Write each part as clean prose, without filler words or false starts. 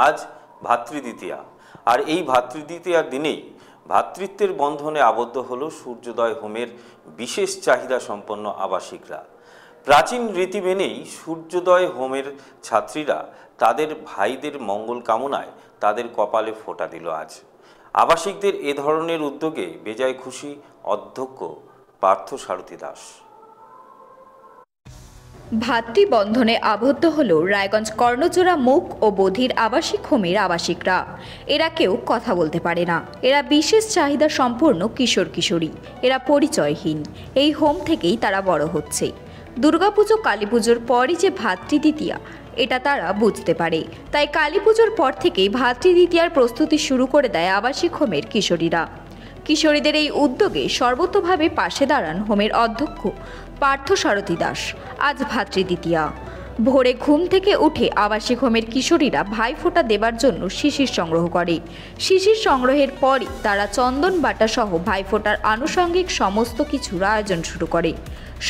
আজ ভাতৃদ্বিতীয়া, আর এই ভাতৃদ্বিতীয়ার দিনেই ভ্রাতৃত্বের বন্ধনে আবদ্ধ হলো সূর্যোদয় হোমের বিশেষ চাহিদা সম্পন্ন আবাসিকরা। প্রাচীন রীতি মেনেই সূর্যোদয় হোমের ছাত্রীরা তাদের ভাইদের মঙ্গল কামনায় তাদের কপালে ফোঁটা দিল আজ। আবাসিকদের এ ধরনের উদ্যোগে বেজায় খুশি অধ্যক্ষ পার্থসারথী দাস। ভাতৃবন্ধনে আবদ্ধ হল রায়গঞ্জ কর্ণজোড়া মুখ ও বধির আবাসিক হোমের আবাসিকরা। এরা কেউ কথা বলতে পারে না, এরা বিশেষ চাহিদা সম্পন্ন কিশোর কিশোরী, এরা পরিচয়হীন। এই হোম থেকেই তারা বড় হচ্ছে। দুর্গাপুজো কালী পুজোর পরই যে ভাতৃদ্বিতীয়া এটা তারা বুঝতে পারে, তাই কালী পুজোর পর থেকেই ভাতৃদ্বিতীয়ার প্রস্তুতি শুরু করে দেয় আবাসিক হোমের কিশোরীরা। কিশোরীদের এই উদ্যোগে সর্বতোভাবে পাশে দাঁড়ান হোমের অধ্যক্ষ পার্থসারথী দাস। আজ ভাতৃদ্বিতীয়া, ভোরে ঘুম থেকে উঠে আবাসিক হোমের কিশোরীরা ভাইফোঁটা দেবার জন্য শিশির সংগ্রহ করে। শিশির সংগ্রহের পরই তারা চন্দন বাটা সহ ভাইফোঁটার আনুষঙ্গিক সমস্ত কিছুর আয়োজন শুরু করে।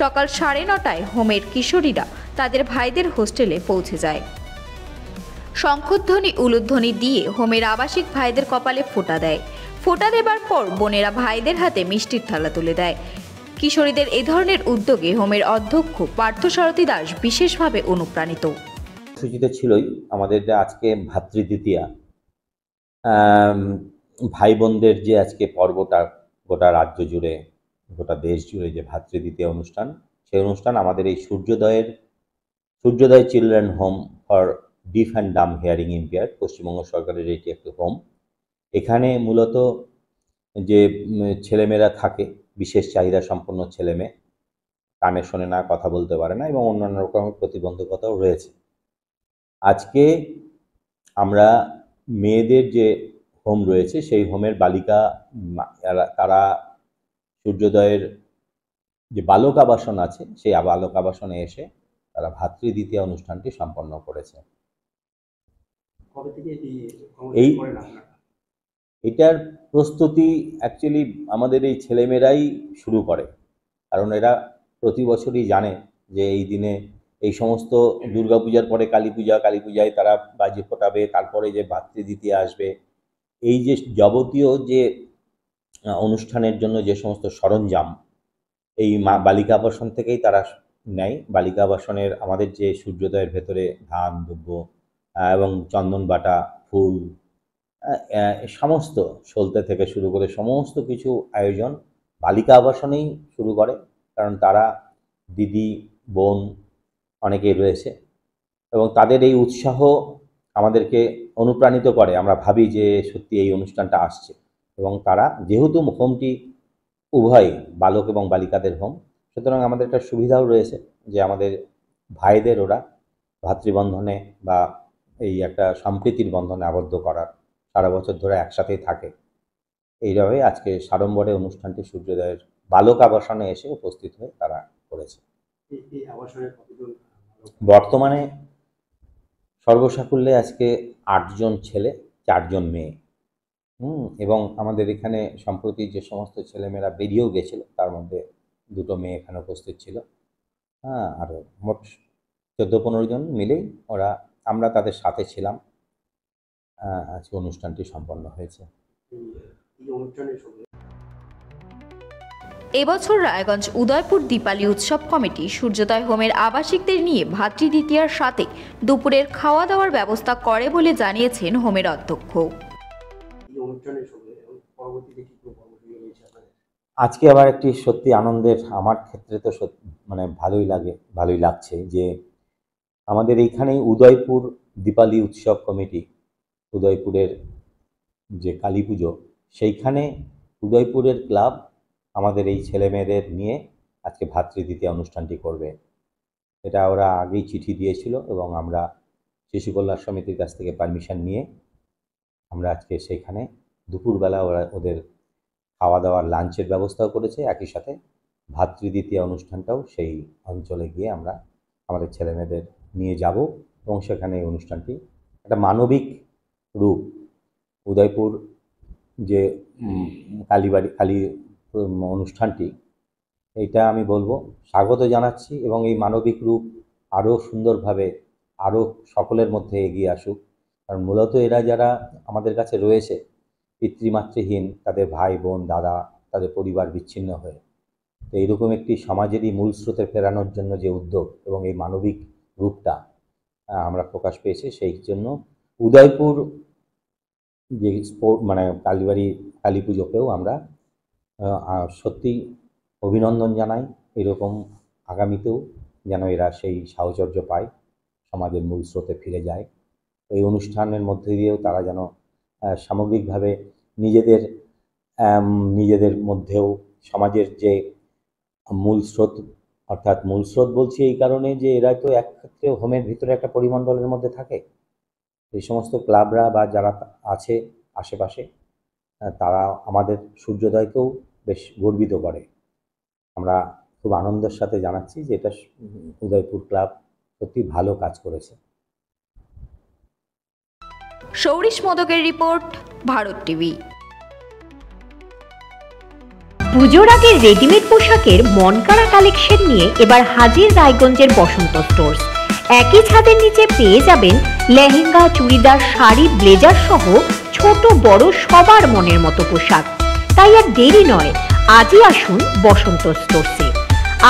সকাল 9:30টায় হোমের কিশোরীরা তাদের ভাইদের হোস্টেলে পৌঁছে যায়। শঙ্খধ্বনি উলুধ্বনি দিয়ে হোমের আবাসিক ভাইদের কপালে ফোঁটা দেয়। ফোঁটা দেবার পর বোনেরা ভাইদের হাতে মিষ্টির থালা তুলে দেয়। কিশোরীদের এ ধরনের উদ্যোগে হোমের অধ্যক্ষ পার্থসারথী দাস বিশেষভাবে অনুপ্রাণিত। সূচিত ছিলই আমাদের আজকে ভাতৃদ্বিতীয়া, ভাই বোনদের যে আজকে পর্বটা গোটা রাজ্য জুড়ে, গোটা দেশ জুড়ে যে ভাতৃদ্বিতীয়া অনুষ্ঠান, সেই অনুষ্ঠান আমাদের এই সূর্যোদয় children home for ডিফ and Dam hearing impaired, Paschimbanga সরকারের এটি একটি হোম। এখানে মূলত যে ছেলেমেয়েরা থাকে, বিশেষ চাহিদা সম্পন্ন ছেলেমেয়ে, কানে শোনে না, কথা বলতে পারে না এবং অন্যান্য রকমের প্রতিবন্ধকতাও রয়েছে। আজকে আমরা মেয়েদের যে হোম রয়েছে সেই হোমের বালিকা তারা সূর্যোদয়ের যে বালক আবাসন আছে সেই বালক আবাসনে এসে তারা ভাতৃদ্বিতীয়া অনুষ্ঠানটি সম্পন্ন করেছে। এটার প্রস্তুতি অ্যাকচুয়ালি আমাদের এই ছেলেমেয়েরাই শুরু করে, কারণ এরা প্রতি বছরই জানে যে এই দিনে এই সমস্ত দুর্গাপূজার পরে কালী পূজায় তারা বাজি ফোটাবে, তারপরে যে ভাতৃদ্বিতীয়া আসবে, এই যে যাবতীয় যে অনুষ্ঠানের জন্য যে সমস্ত সরঞ্জাম এই বালিকা আবাসন থেকেই তারা নেয়। বালিকা আবাসনের আমাদের যে সূর্যোদয়ের ভেতরে ধান দুব্য এবং চন্দন বাটা, ফুল, সমস্ত সলতে থেকে শুরু করে সমস্ত কিছু আয়োজন বালিকা আবাসনেই শুরু করে, কারণ তারা দিদি বোন অনেকেই রয়েছে এবং তাদের এই উৎসাহ আমাদেরকে অনুপ্রাণিত করে। আমরা ভাবি যে সত্যি এই অনুষ্ঠানটা আসছে এবং তারা যেহেতু হোমটি উভয় বালক এবং বালিকাদের হোম, সুতরাং আমাদের একটা সুবিধাও রয়েছে যে আমাদের ভাইদের ওরা ভাতৃবন্ধনে বা এই একটা সম্প্রীতির বন্ধনে আবদ্ধ করার, সারা বছর ধরে একসাথেই থাকে। এইভাবে আজকে সাড়ম্বরে অনুষ্ঠানটি সূর্যোদয়ের বালক আবাসনে এসে উপস্থিত হয়ে তারা করেছে। বর্তমানে সর্বসাকুল্যে আজকে 8 জন ছেলে 4 জন মেয়ে, এবং আমাদের এখানে সম্প্রতি যে সমস্ত ছেলেমেয়েরা বেরিয়েও গেছিল তার মধ্যে 2টো মেয়ে এখানে উপস্থিত ছিল। আর মোট 14-15 জন মিলেই আমরা তাদের সাথে ছিলাম। আজকে অনুষ্ঠানটি সম্পন্ন হয়েছে। এবছর রায়গঞ্জ উদয়পুর দীপালি উৎসব কমিটি সূর্যোদয় হোমের আবাসিকদের নিয়ে ভাতৃদ্বিতীয়ার সাথে দুপুরের খাওয়া দাওয়ার ব্যবস্থা করে বলে জানিয়েছেন হোমের অধ্যক্ষ। আজকে আবার একটি সত্যি আনন্দের, আমার ক্ষেত্রে তো মানে ভালোই লাগছে যে আমাদের এইখানেই উদয়পুর দীপালি উৎসব কমিটি, উদয়পুরের যে কালী পুজো, সেইখানে উদয়পুরের ক্লাব আমাদের এই ছেলেমেয়েদের নিয়ে আজকে ভাতৃদ্বিতীয়া অনুষ্ঠানটি করবে। এটা ওরা আগেই চিঠি দিয়েছিল এবং আমরা শিশু কল্যাণ সমিতির কাছ থেকে পারমিশন নিয়ে আমরা আজকে সেইখানে দুপুরবেলা ওদের খাওয়া দাওয়ার লাঞ্চের ব্যবস্থাও করেছে। একই সাথে ভাতৃদ্বিতীয়া অনুষ্ঠানটাও সেই অঞ্চলে গিয়ে আমরা আমাদের ছেলেমেয়েদের নিয়ে যাব এবং সেখানে এই অনুষ্ঠানটি একটা মানবিক রূপ, উদয়পুর যে কালী অনুষ্ঠানটি, এইটা আমি বলবো স্বাগত জানাচ্ছি এবং এই মানবিক রূপ আরও সুন্দরভাবে আরও সকলের মধ্যে এগিয়ে আসুক, কারণ মূলত এরা যারা আমাদের কাছে রয়েছে পিতৃমাতৃহীন, তাদের ভাই বোন দাদা তাদের পরিবার বিচ্ছিন্ন হয়ে, তো এইরকম একটি সমাজেরই মূল স্রোতে ফেরানোর জন্য যে উদ্যোগ এবং এই মানবিক রূপটা আমরা প্রকাশ পেয়েছি, সেই জন্য উদয়পুর যে মানে কালীবাড়ি কালী পুজোকেও আমরা সত্যি অভিনন্দন জানাই। এরকম আগামীতেও যেন এরা সেই সাহচর্য পায়, সমাজের মূল স্রোতে ফিরে যায়। এই অনুষ্ঠানের মধ্যে দিয়েও তারা যেন সামগ্রিকভাবে নিজেদের মধ্যেও সমাজের যে মূল স্রোত, অর্থাৎ মূল স্রোত বলছি এই কারণে যে এরা তো এক ক্ষেত্রে হোমের ভিতরে একটা পরিমণ্ডলের মধ্যে থাকে। এই সমস্ত ক্লাবরা বা যারা আছে আশেপাশে, তারা আমাদের সূর্যোদয়কেও বেশ গর্বিত করে। আমরা খুব আনন্দের সাথে জানাচ্ছি যে এটা উদয়পুর ক্লাব সত্যি ভালো কাজ করেছে। সৌরিশ মোদকের রিপোর্ট, ভারত টিভি। পুজোর আগে রেডিমেড পোশাকের মনকাড়া কালেকশন নিয়ে এবার হাজির রায়গঞ্জের বসন্ত স্টোর্স। একই ছাদের নিচে পেয়ে যাবেন লেহেঙ্গা, চুড়িদার, শাড়ি, ব্লেজার সহ ছোট বড় সবার মনের মতো পোশাক। তাই আর দেরি নয়, আজই আসুন বসন্ত স্টোর্সে।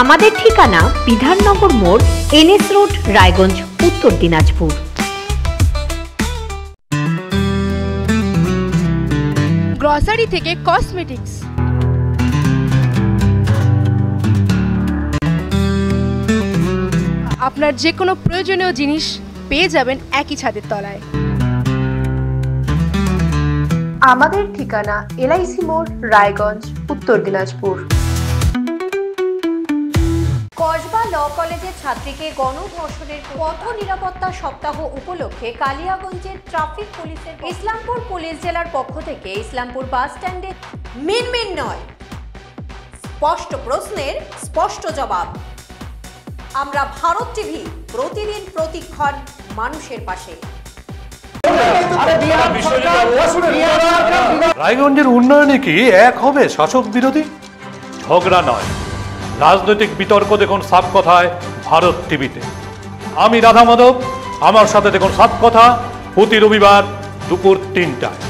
আমাদের ঠিকানা বিধাননগর মোড়, NS রোড, রায়গঞ্জ, উত্তর দিনাজপুর। গ্রসারি থেকে কসমেটিক্স, আপনার যে কোনো প্রয়োজনীয় জিনিস পেয়ে যাবেন একই ছাদের তলায়। আমাদের ঠিকানা LIC মোড়, রায়গঞ্জ, উত্তর দিনাজপুর। কসবা ল কলেজের ছাত্রীকে গণধর্ষণের পথ নিরাপত্তা সপ্তাহ উপলক্ষে কালিয়াগঞ্জের ট্রাফিক পুলিশের ইসলামপুর পুলিশ জেলার পক্ষ থেকে ইসলামপুর বাস স্ট্যান্ডে মিনমিন নয়, স্পষ্ট প্রশ্নের স্পষ্ট জবাব। আমরা ভারত টিভি, প্রতিদিন প্রতিক্ষণ মানুষের পাশে। রায়গঞ্জের উন্নয়নে কি এক হবে শাসক বিরোধী? ঝগড়া নয়, রাজনৈতিক বিতর্ক দেখুন সাত কথায় ভারত টিভিতে। আমি রাধা মাধব, আমার সাথে দেখুন সাত কথা প্রতি রবিবার দুপুর 3টায়।